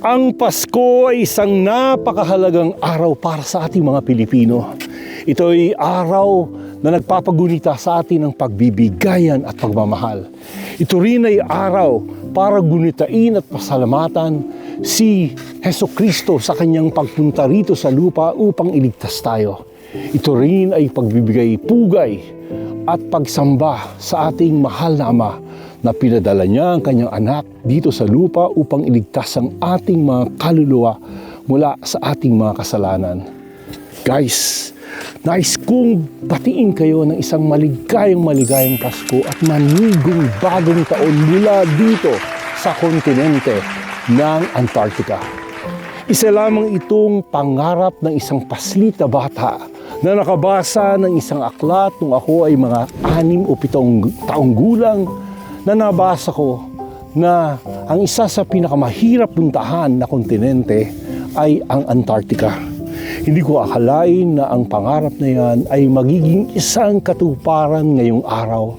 Ang Pasko ay isang napakahalagang araw para sa ating mga Pilipino. Ito ay araw na nagpapagunita sa atin ng pagbibigayan at pagmamahal. Ito rin ay araw para gunitain at pasalamatan si Hesukristo sa kanyang pagpunta rito sa lupa upang iligtas tayo. Ito rin ay pagbibigay pugay at pagsamba sa ating mahal na Ama na pinadala niya ang kanyang anak dito sa lupa upang iligtas ang ating mga kaluluwa mula sa ating mga kasalanan. Guys, nais kong batiin kayo ng isang maligayang Pasko at manigong bagong taon mula dito sa kontinente ng Antarctica. Isa lamang itong pangarap ng isang paslit na bata na nakabasa ng isang aklat nung ako ay mga 6 o 7 taong gulang, na nabasa ko na ang isa sa pinakamahirap puntahan na kontinente ay ang Antarctica. Hindi ko akalain na ang pangarap na yan ay magiging isang katuparan ngayong araw.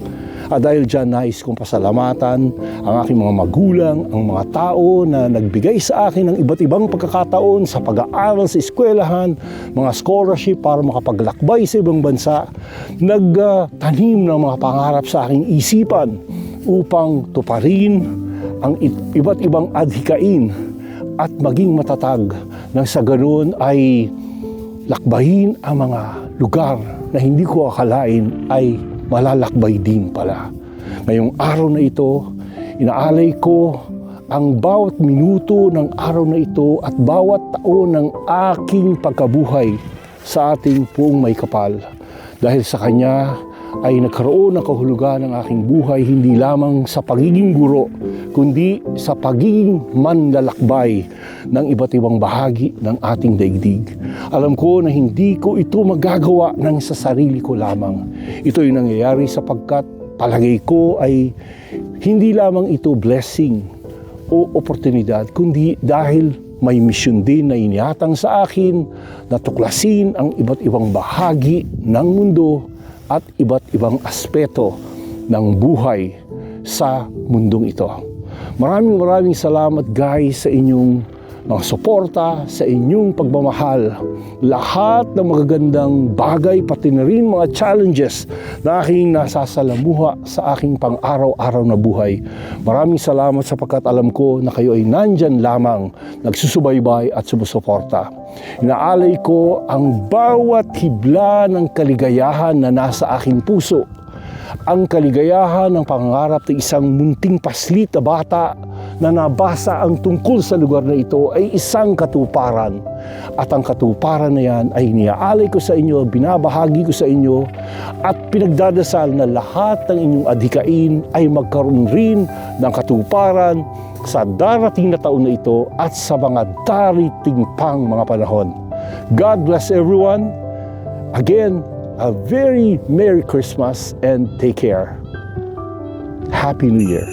At dahil dyan, nais kong pasalamatan ang aking mga magulang, ang mga tao na nagbigay sa akin ng iba't ibang pagkakataon sa pag-aaral sa eskwelahan, mga scholarship para makapaglakbay sa ibang bansa, nagtanim ng mga pangarap sa aking isipan upang tuparin ang iba't ibang adhikain at maging matatag nang sa ganoon ay lakbayin ang mga lugar na hindi ko akalain ay malalakbay din pala. Ngayong araw na ito, inaalay ko ang bawat minuto ng araw na ito at bawat taon ng aking pagkabuhay sa ating Poong Maykapal. Dahil sa Kanya ay nagkaroon ng kahulugan ng aking buhay hindi lamang sa pagiging guro, kundi sa pagiging manlalakbay ng iba't ibang bahagi ng ating daigdig. Alam ko na hindi ko ito magagawa ng sa sarili ko lamang. Ito ay nangyayari sapagkat palagay ko ay hindi lamang ito blessing o oportunidad, kundi dahil may misyon din na inihatang sa akin na tuklasin ang iba't ibang bahagi ng mundo at iba't ibang aspeto ng buhay sa mundong ito. Maraming salamat guys sa inyong mga suporta, sa inyong pagmamahal. Lahat ng magagandang bagay, pati na rin mga challenges na aking nasasalamuha sa aking pang-araw-araw na buhay. Maraming salamat sapagkat alam ko na kayo ay nandyan lamang, nagsusubaybay at sumusuporta. Inaalay ko ang bawat hibla ng kaligayahan na nasa aking puso. Ang kaligayahan ng pangarap ng isang munting paslit na bata na nabasa ang tungkol sa lugar na ito ay isang katuparan. At ang katuparan na yan ay iniaalay ko sa inyo, binabahagi ko sa inyo at pinagdadasal na lahat ng inyong adhikain ay magkaroon rin ng katuparan sa darating na taon na ito at sa mga darating pang mga panahon. God bless everyone. Again, a very Merry Christmas and take care. Happy New Year.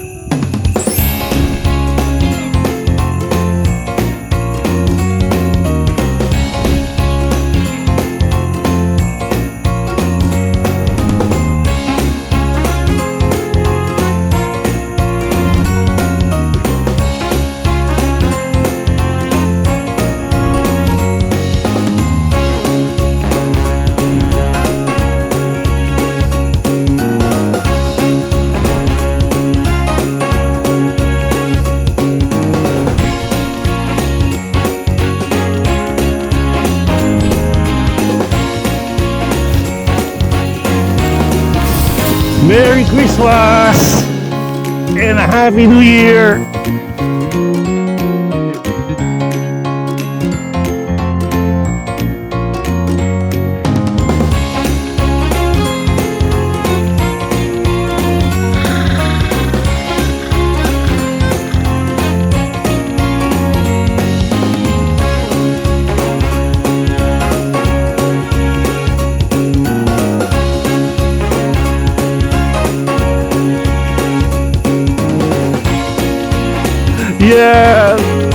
Merry Christmas and a Happy New Year! Yeah!